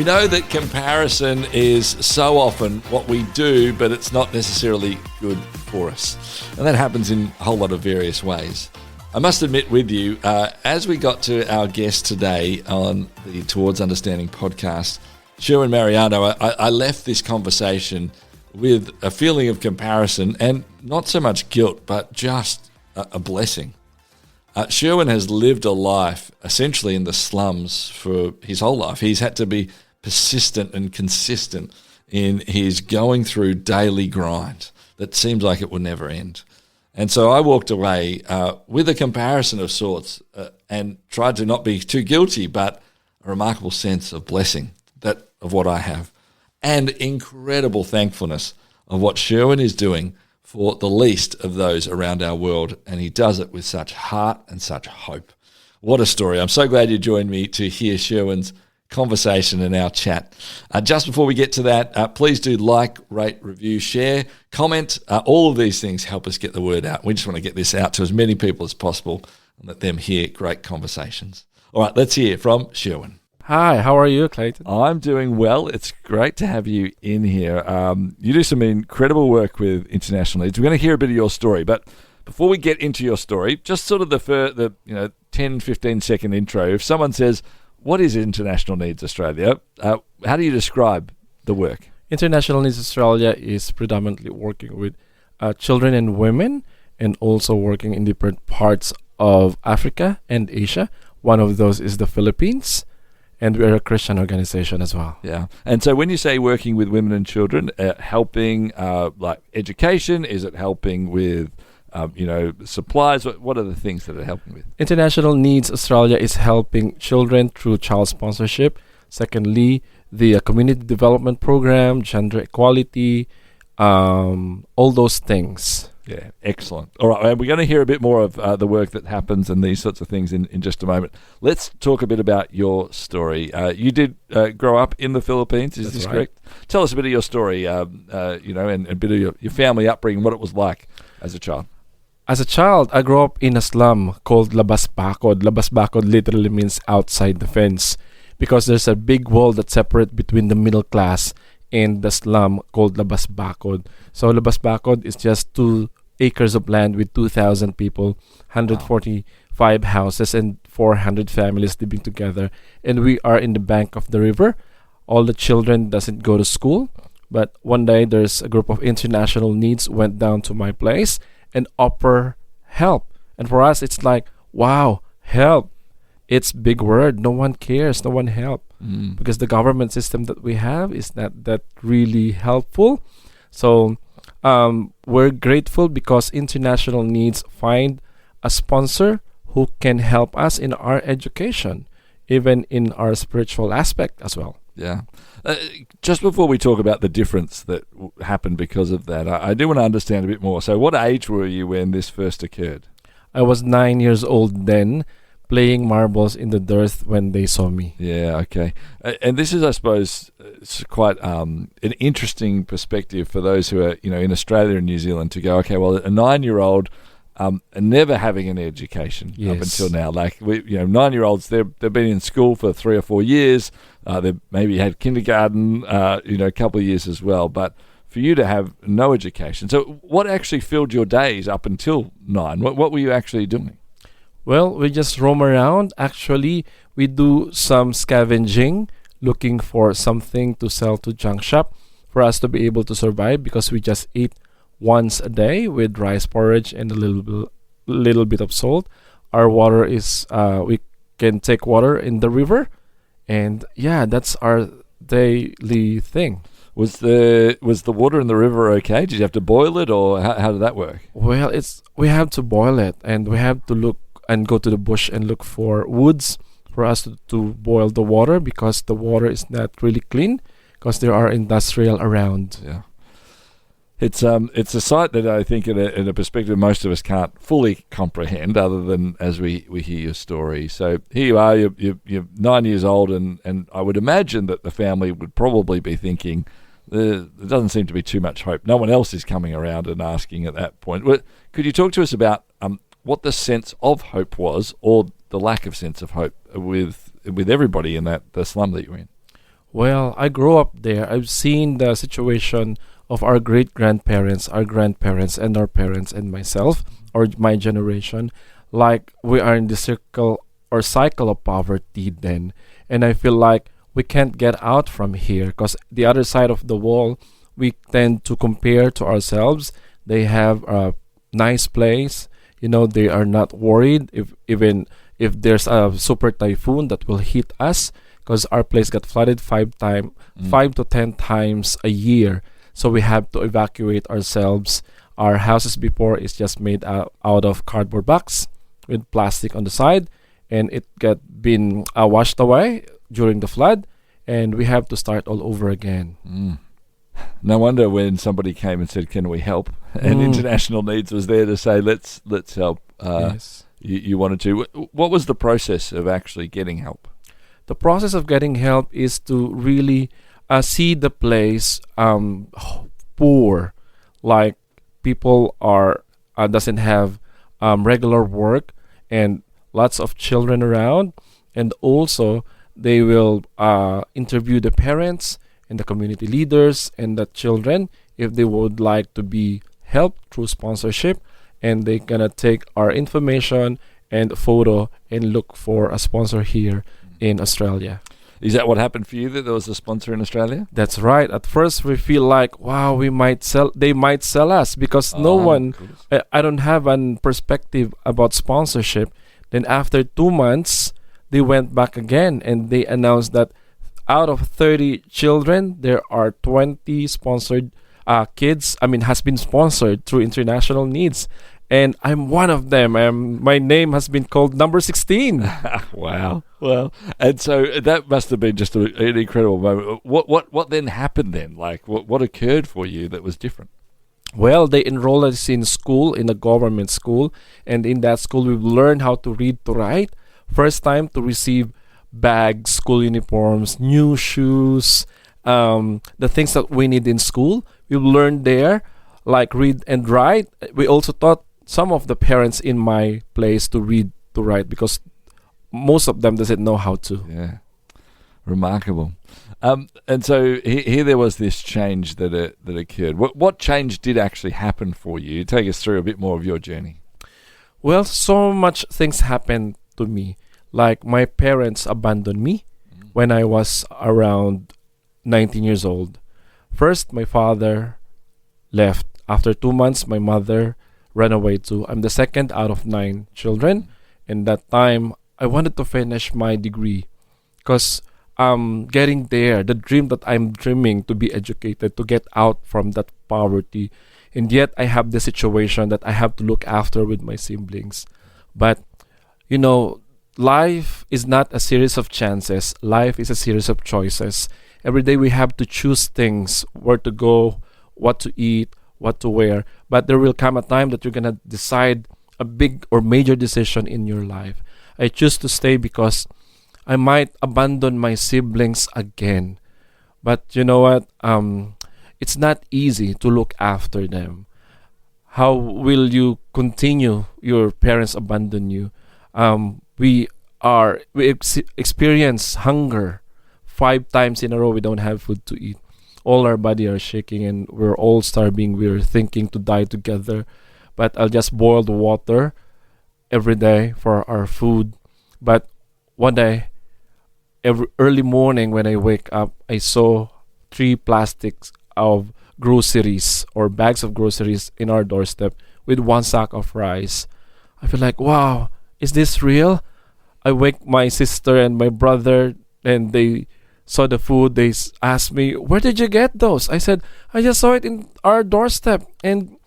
We know that comparison is so often what we do, but it's not necessarily good for us. And that happens in a whole lot of various ways. I must admit with you, as we got to our guest today on the Towards Understanding podcast, Sherwin Mariano, I left this conversation with a feeling of comparison and not so much guilt, but just a blessing. Sherwin has lived a life essentially in the slums for his whole life. He's had to be persistent and consistent in his going through daily grind that seems like it will never end. And so I walked away with a comparison of sorts and tried to not be too guilty, but a remarkable sense of blessing of what I have and incredible thankfulness of what Sherwin is doing for the least of those around our world, and he does it with such heart and such hope. What a story. I'm so glad you joined me to hear Sherwin's conversation and our chat. Just before we get to that, please do like, rate, review, share, comment. All of these things help us get the word out. We just want to get this out to as many people as possible and let them hear great conversations. All right, let's hear from Sherwin. Hi, how are you, Clayton? I'm doing well. It's great to have you in here. You do some incredible work with international needs. We're going to hear a bit of your story, but before we get into your story, just sort of the 10, 15 second intro. If someone says, what is International Needs Australia? How do you describe the work? International Needs Australia is predominantly working with children and women, and also working in different parts of Africa and Asia. One of those is the Philippines. And we're a Christian organization as well. Yeah. And so when you say working with women and children, helping like education, is it helping with, supplies? What are the things that are helping with? International Needs Australia is helping children through child sponsorship. Secondly, the community development program, gender equality, all those things. Yeah, excellent. All right, we're going to hear a bit more of the work that happens and these sorts of things in just a moment. Let's talk a bit about your story. You did grow up in the Philippines, is this correct? Tell us a bit of your story, and a bit of your family upbringing, what it was like as a child. As a child, I grew up in a slum called Labas Bakod. Labas Bakod literally means outside the fence, because there's a big wall that separates between the middle class and the slum called Labas Bakod. So Labas Bakod is just 2 acres of land with 2,000 people, 145 houses, and 400 families living together. And we are in the bank of the river. All the children doesn't go to school. But one day there's a group of international needs went down to my place and offer help. And for us, it's like, wow, help. It's big word. No one cares. No one help. Because the government system that we have is not that really helpful. So we're grateful because International Needs find a sponsor who can help us in our education, even in our spiritual aspect as well. Yeah. Just before we talk about the difference that happened because of that, I do want to understand a bit more. So what age were you when this first occurred? I was 9 years old then, playing marbles in the dirt when they saw me. Yeah, okay. And this is, I suppose, it's quite an interesting perspective for those who are, in Australia and New Zealand to go, okay, well, a 9-year-old never having an education up until now. Like, 9-year-olds, they've been in school for 3 or 4 years. They've maybe had kindergarten, a couple of years as well. But for you to have no education. So what actually filled your days up until 9? What were you actually doing? Well, we just roam around. Actually, we do some scavenging, looking for something to sell to junk shop for us to be able to survive, because we just eat once a day with rice porridge and a little bit of salt. Our water is, we can take water in the river, and that's our daily thing. Was the water in the river okay? Did you have to boil it, or how did that work? Well, we have to boil it, and we have to look and go to the bush and look for woods for us to boil the water, because the water is not really clean, because there are industrial around. Yeah, it's a sight that I think in a perspective most of us can't fully comprehend, other than as we hear your story. So here you are, you're 9 years old, and I would imagine that the family would probably be thinking, there doesn't seem to be too much hope. No one else is coming around and asking at that point. Could you talk to us about what the sense of hope was, or the lack of sense of hope with everybody in the slum that you were in? Well, I grew up there. I've seen the situation of our great grandparents, our grandparents, and our parents, and myself, or my generation. Like we are in the circle or cycle of poverty then. And I feel like we can't get out from here because the other side of the wall, we tend to compare to ourselves. They have a nice place. They are not worried if there's a super typhoon that will hit us because our place got flooded 5 to 10 times a year. So we have to evacuate ourselves. Our houses before is just made out of cardboard box with plastic on the side, and it got been washed away during the flood, and we have to start all over again. No wonder when somebody came and said, "Can we help?" and International Needs was there to say, "Let's help." Yes. You wanted to. What was the process of actually getting help? The process of getting help is to really see the place poor, like people are doesn't have regular work and lots of children around, and also they will interview the parents and the community leaders and the children if they would like to be helped through sponsorship, and they gonna take our information and photo and look for a sponsor here in Australia. Is that what happened for you, that there was a sponsor in Australia? That's right. At first we feel like, wow, they might sell us because no one, I don't have an perspective about sponsorship. Then after 2 months, they went back again and they announced that out of 30 children, there are 20 sponsored kids. Has been sponsored through International Needs. And I'm one of them. My name has been called number 16. Wow. Well, and so that must have been just an incredible moment. What then happened then? Like, what occurred for you that was different? Well, they enrolled us in school, in a government school. And in that school, we've learned how to read, to write. First time to receive bags, school uniforms, new shoes, the things that we need in school. We've learned there, like read and write. We also taught some of the parents in my place to read, to write, because most of them doesn't know how to. Yeah, remarkable. And so here there was this change that occurred. What change did actually happen for you? Take us through a bit more of your journey. Well, so much things happened to me. Like my parents abandoned me when I was around 19 years old. First, my father left. After 2 months, my mother ran away too. I'm the second out of 9 children. And that time, I wanted to finish my degree because getting there, the dream that I'm dreaming to be educated, to get out from that poverty. And yet, I have the situation that I have to look after with my siblings. But, life is not a series of chances. Life is a series of choices. Every day we have to choose things, where to go, what to eat, what to wear. But there will come a time that you're going to decide a big or major decision in your life. I choose to stay because I might abandon my siblings again. But you know what? It's not easy to look after them. How will you continue your parents abandon you? We experience hunger 5 times in a row. We don't have food to eat. All our body are shaking and we're all starving. We're thinking to die together. But I'll just boil the water every day for our food. But one day, every early morning when I wake up, I saw 3 plastics of groceries or bags of groceries in our doorstep with 1 sack of rice. I feel like, wow, is this real? I wake my sister and my brother and they saw the food. They asked me, where did you get those? I said, I just saw it in our doorstep. And,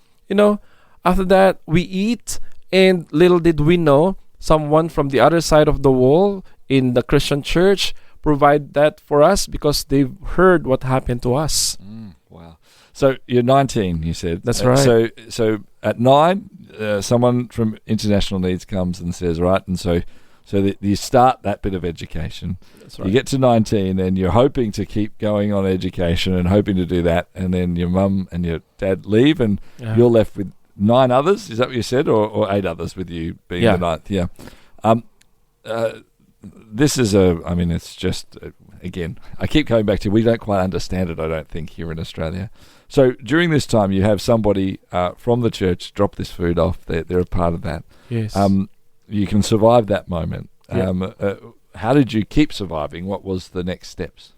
after that, we eat. And little did we know, someone from the other side of the wall in the Christian church provide that for us because they've heard what happened to us. Wow. So you're 19, you said. That's right. So at 9, someone from International Needs comes and says, right, and so you start that bit of education. That's right. You get to 19 and you're hoping to keep going on education and hoping to do that, and then your mum and your dad leave and you're left with 9 others. Is that what you said, or 8 others with you being the 9th? Yeah. This is it's just again, I keep coming back to, we don't quite understand it, I don't think, here in Australia. So during this time, you have somebody from the church drop this food off. They're a part of that. Yes. You can survive that moment. Yeah. How did you keep surviving? What was the next steps?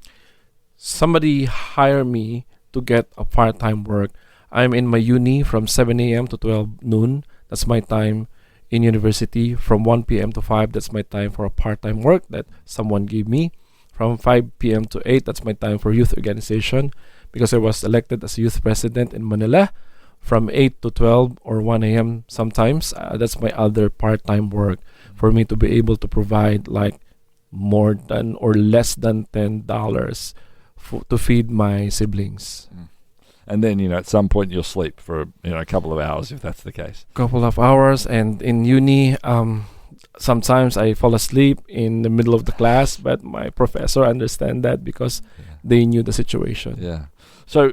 Somebody hired me to get a part-time work. I'm in my uni from 7 a.m. to 12 noon. That's my time in university. From 1 p.m. to 5, that's my time for a part-time work that someone gave me. From 5 p.m. to 8, that's my time for youth organization because I was elected as youth president in Manila. From 8 to 12 or 1 a.m. sometimes, that's my other part-time work for me to be able to provide like more than or less than $10 to feed my siblings. And then, at some point you'll sleep for, a couple of hours if that's the case. Couple of hours. And in uni, sometimes I fall asleep in the middle of the class, but my professor understand that because they knew the situation. Yeah. So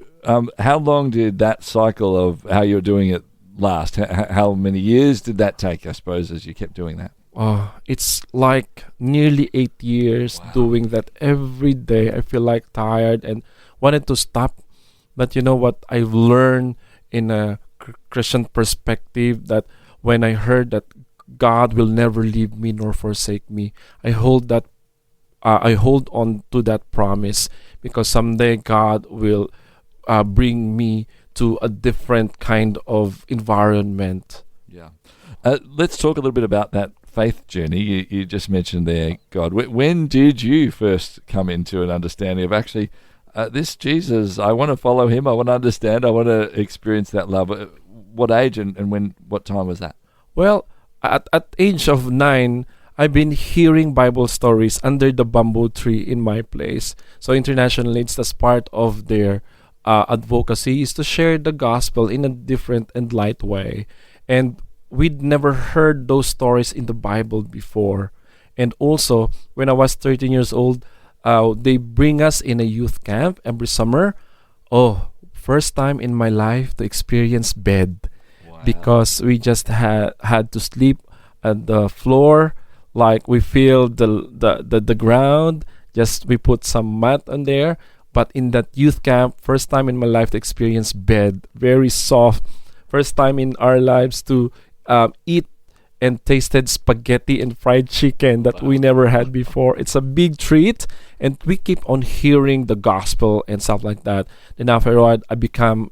how long did that cycle of how you're doing it last? How many years did that take, I suppose, as you kept doing that? It's like nearly 8 years doing that every day. I feel like tired and wanted to stop. But you know what? I've learned in a Christian perspective that when I heard that God will never leave me nor forsake me, I hold on to that promise because someday God will bring me to a different kind of environment. Yeah. Let's talk a little bit about that faith journey. You just mentioned there, God. When did you first come into an understanding of actually this Jesus, I want to follow him, I want to understand, I want to experience that love? What age and what time was that? Well, at age of 9, I've been hearing Bible stories under the bamboo tree in my place. So internationally, it's as part of their advocacy is to share the gospel in a different and light way. And we'd never heard those stories in the Bible before. And also, when I was 13 years old, they bring us in a youth camp every summer. First time in my life to experience bed. Wow. Because we just had to sleep at the floor, like we feel the ground. Just we put some mat on there. But in that youth camp, first time in my life to experience bed, very soft. First time in our lives to eat and tasted spaghetti and fried chicken that we never had before. It's a big treat, and we keep on hearing the gospel and stuff like that. Then afterward, I become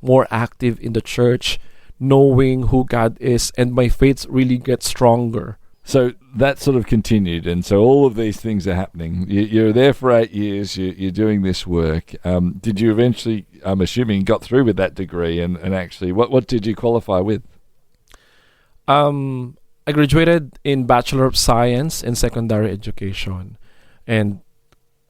more active in the church, knowing who God is, and my faith really gets stronger. So that sort of continued, and so all of these things are happening. You're there for 8 years, you're doing this work. Did you eventually, I'm assuming, got through with that degree, and actually, what did you qualify with? I graduated in Bachelor of Science in Secondary Education. And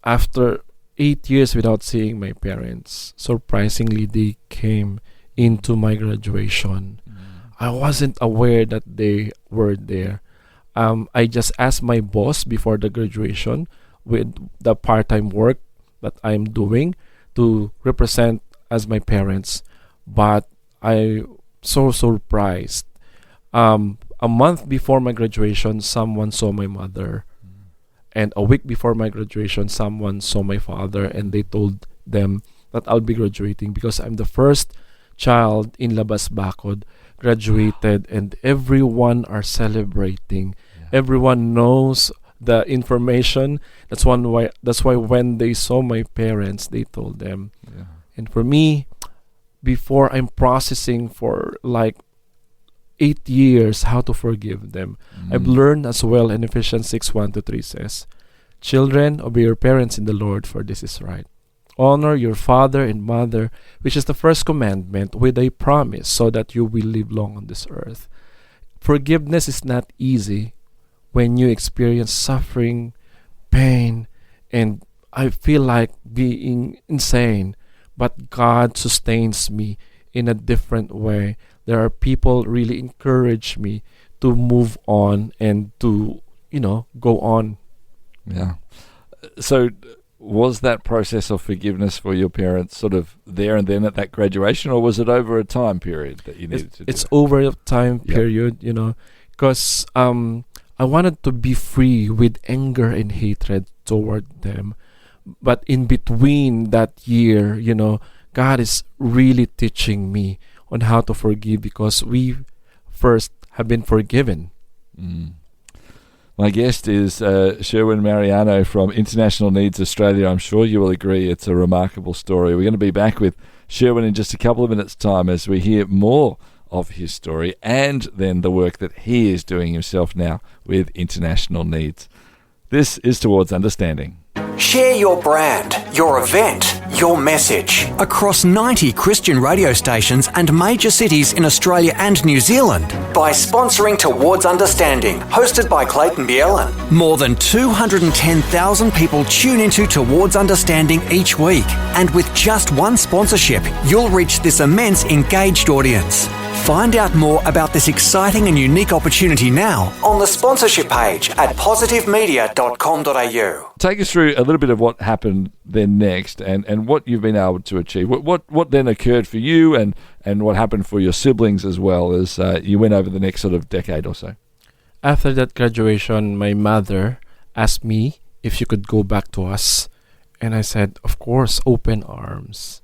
after 8 years without seeing my parents, surprisingly, they came into my graduation. I wasn't aware that they were there. I just asked my boss before the graduation with the part-time work that I'm doing to represent as my parents. But I so surprised. A month before my graduation, someone saw my mother. And a week before my graduation, someone saw my father, and they told them that I'll be graduating because I'm the first child in Labas Bacod graduated, and everyone are celebrating. Everyone knows the information. That's why when they saw my parents, they told them. And for me, before I'm processing for like 8 years how to forgive them, I've learned as well in Ephesians 6:1-3 says, "Children, obey your parents in the Lord, for this is right. Honor your father and mother, which is the first commandment, with a promise, so that you will live long on this earth." Forgiveness is not easy when you experience suffering, pain, and I feel like being insane. But God sustains me in a different way. There are people really encourage me to move on and to, go on. Yeah. So was that process of forgiveness for your parents sort of there and then at that graduation, or was it over a time period that you needed to do? It's over a time period, because I wanted to be free with anger and hatred toward them. But in between that year, God is really teaching me on how to forgive because we first have been forgiven. Mm. My guest is Sherwin Mariano from International Needs Australia. I'm sure you will agree it's a remarkable story. We're going to be back with Sherwin in just a couple of minutes' time as we hear more of his story and then the work that he is doing himself now with International Needs. This is Towards Understanding. Share your brand, your event, your message across 90 Christian radio stations and major cities in Australia and New Zealand by sponsoring Towards Understanding, hosted by Clayton Bielen. More than 210,000 people tune into Towards Understanding each week, and with just one sponsorship, you'll reach this immense engaged audience. Find out more about this exciting and unique opportunity now on the sponsorship page at positivemedia.com.au. Take us through a little bit of what happened then next and what you've been able to achieve. What then occurred for you and what happened for your siblings as well as you went over the next sort of decade or so? After that graduation, my mother asked me if she could go back to us. And I said, of course, open arms.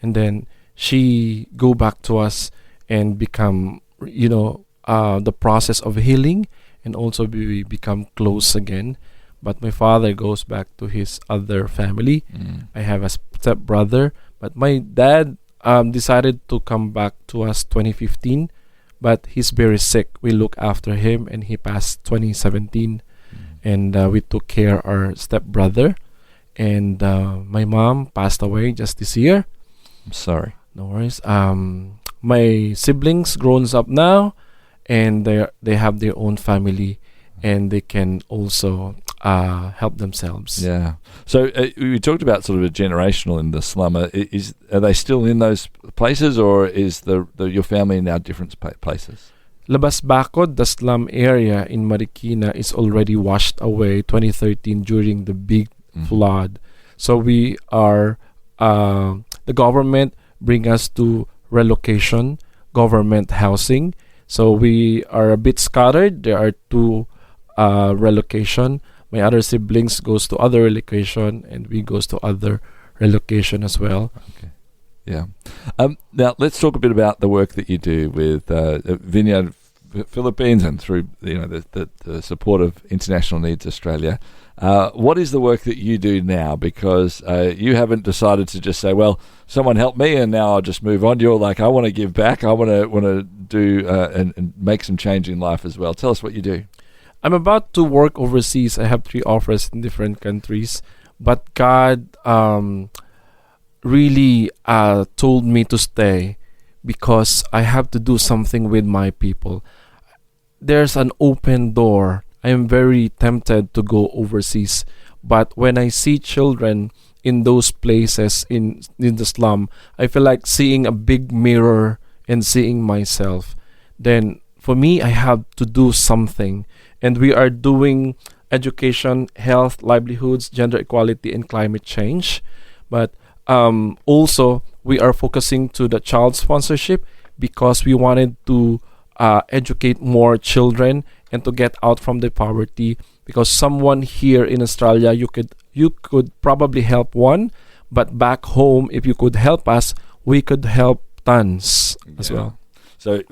And then she go back to us and become, the process of healing, and also we become close again. But my father goes back to his other family. I have a stepbrother, but my dad decided to come back to us 2015, but he's very sick. We look after him, and he passed 2017, and we took care of our stepbrother. And my mom passed away just this year. I'm sorry. No worries. My siblings grown up now, and they have their own family, and they can also help themselves. Yeah. So we talked about sort of a generational in the slum. Are they still in those places, or is your family now different places? Labas Bacod, the slum area in Marikina, is already washed away 2013 during the big flood. So we are the government bring us to relocation, government housing. So we are a bit scattered. There are 2 relocation. My other siblings goes to other relocation, and we goes to other relocation as well. Okay. Yeah. Now let's talk a bit about the work that you do with Vineyard Philippines and through the support of International Needs Australia. What is the work that you do now? Because you haven't decided to just say, well, someone helped me and now I'll just move on. You're like, I want to give back. I want to do and make some change in life as well. Tell us what you do. I'm about to work overseas. I have 3 offers in different countries, but God really told me to stay because I have to do something with my people. There's an open door. I am very tempted to go overseas, but when I see children in those places in the slum, I feel like seeing a big mirror and seeing myself. Then for me, I have to do something, and we are doing education, health, livelihoods, gender equality, and climate change. But also we are focusing to the child sponsorship because we wanted to educate more children and to get out from the poverty, because someone here in Australia, you could probably help one, but back home, if you could help us, we could help tons as well. So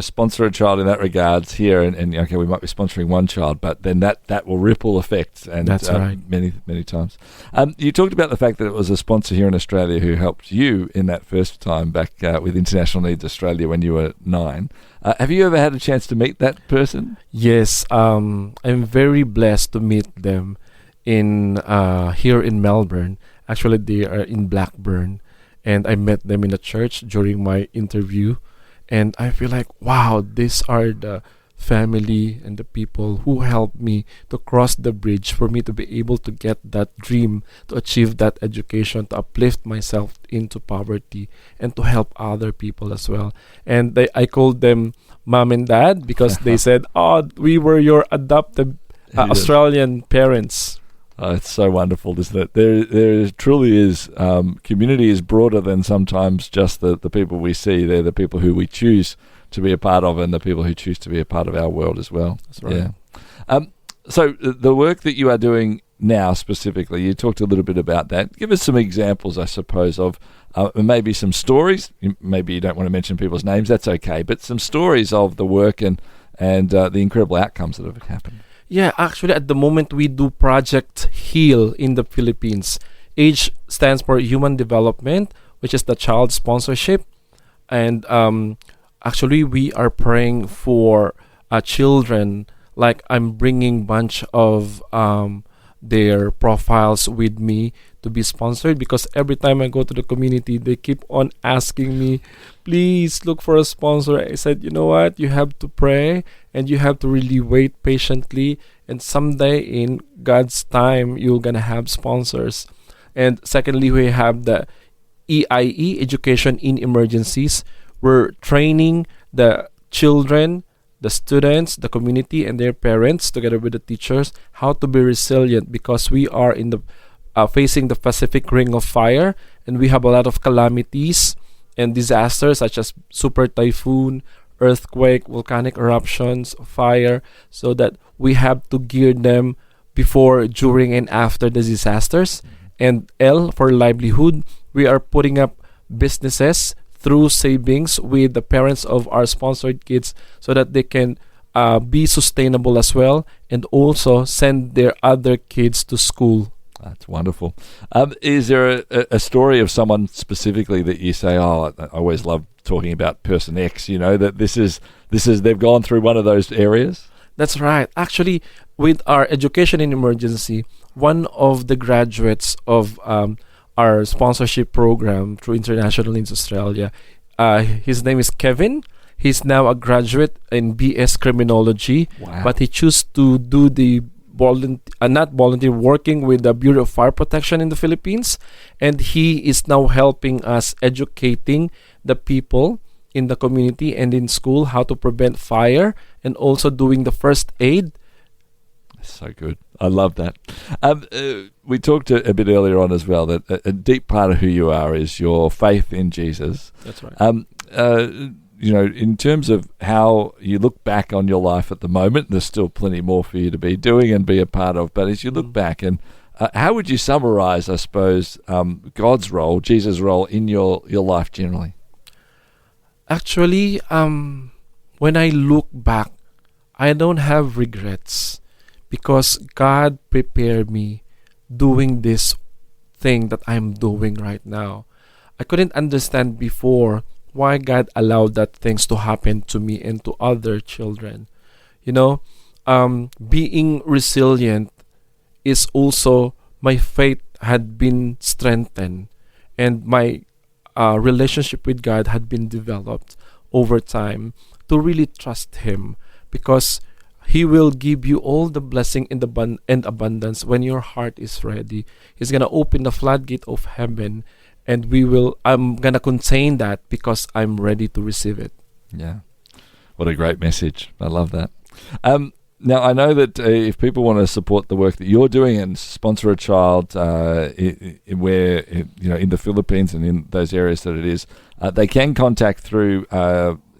sponsor a child in that regards here, and okay, we might be sponsoring one child, but then that will ripple effects, and that's right. many times. You talked about the fact that it was a sponsor here in Australia who helped you in that first time back with International Needs Australia when you were 9. Have you ever had a chance to meet that person? Yes, I'm very blessed to meet them in here in Melbourne. Actually, they are in Blackburn, and I met them in the church during my interview. And I feel like, wow, these are the family and the people who helped me to cross the bridge for me to be able to get that dream, to achieve that education, to uplift myself into poverty, and to help other people as well. And I called them mom and dad because they said, oh, we were your adopted Australian parents. Oh, it's so wonderful, isn't it? There truly is, community is broader than sometimes just the people we see. They're the people who we choose to be a part of, and the people who choose to be a part of our world as well. That's right. Yeah. So the work that you are doing now specifically? You talked a little bit about that. Give us some examples, I suppose, of maybe some stories. Maybe you don't want to mention people's names. That's okay. But some stories of the work and the incredible outcomes that have happened. Yeah, actually, at the moment, we do Project HEAL in the Philippines. H stands for Human Development, which is the child sponsorship. And actually, we are praying for children. Like, I'm bringing bunch of their profiles with me to be sponsored, because every time I go to the community, they keep on asking me, please look for a sponsor. I said, you know what? You have to pray and you have to really wait patiently. And someday in God's time, you're going to have sponsors. And secondly, we have the EIE, Education in Emergencies. We're training the children, the students, the community, and their parents, together with the teachers, how to be resilient, because we are in the facing the Pacific Ring of Fire, and we have a lot of calamities and disasters such as super typhoon, earthquake, volcanic eruptions, fire, so that we have to gear them before, during, and after the disasters. And L for livelihood, we are putting up businesses through savings with the parents of our sponsored kids, so that they can be sustainable as well, and also send their other kids to school. That's wonderful. Is there a story of someone specifically that you say, oh, I always love talking about person X, that this is they've gone through one of those areas? That's right. Actually, with our Education in Emergency, one of the graduates of our sponsorship program through International Needs Australia, his name is Kevin. He's now a graduate in BS Criminology. Wow. But he chose to do the working with the Bureau of Fire Protection in the Philippines, and he is now helping us educating the people in the community and in school how to prevent fire, and also doing the first aid. So good. I love that. We talked a bit earlier on as well that a deep part of who you are is your faith in Jesus. That's right. In terms of how you look back on your life at the moment, there's still plenty more for you to be doing and be a part of. But as you look back, and how would you summarize, I suppose, God's role, Jesus' role in your life generally? Actually, when I look back, I don't have regrets, because God prepared me doing this thing that I'm doing right now. I couldn't understand before why God allowed that things to happen to me and to other children. Being resilient is also, my faith had been strengthened, and my relationship with God had been developed over time to really trust Him, because He will give you all the blessing and abundance when your heart is ready. He's gonna open the floodgate of heaven, and I'm gonna contain that because I'm ready to receive it. Yeah, what a great message! I love that. Now I know that if people want to support the work that you're doing and sponsor a child in the Philippines and in those areas that it is, they can contact through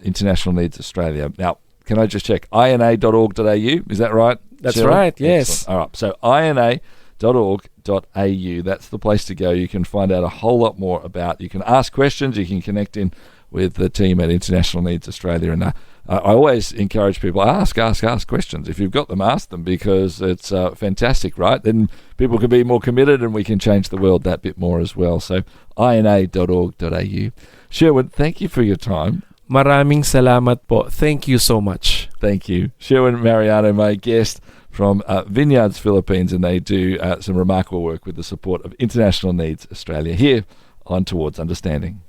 International Needs Australia. Now, can I just check ina.org.au? Is that right? That's Sherwin? right, yes. Excellent. All right, so ina.org.au, that's the place to go. You can find out a whole lot more about, you can ask questions, you can connect in with the team at International Needs Australia. And I always encourage people, ask questions. If you've got them, ask them, because it's fantastic, right? Then people can be more committed and we can change the world that bit more as well. So ina.org.au. Sherwin, thank you for your time. Maraming salamat po. Thank you so much. Thank you. Sherwin Mariano, my guest from Vineyards, Philippines, and they do some remarkable work with the support of International Needs Australia here on Towards Understanding.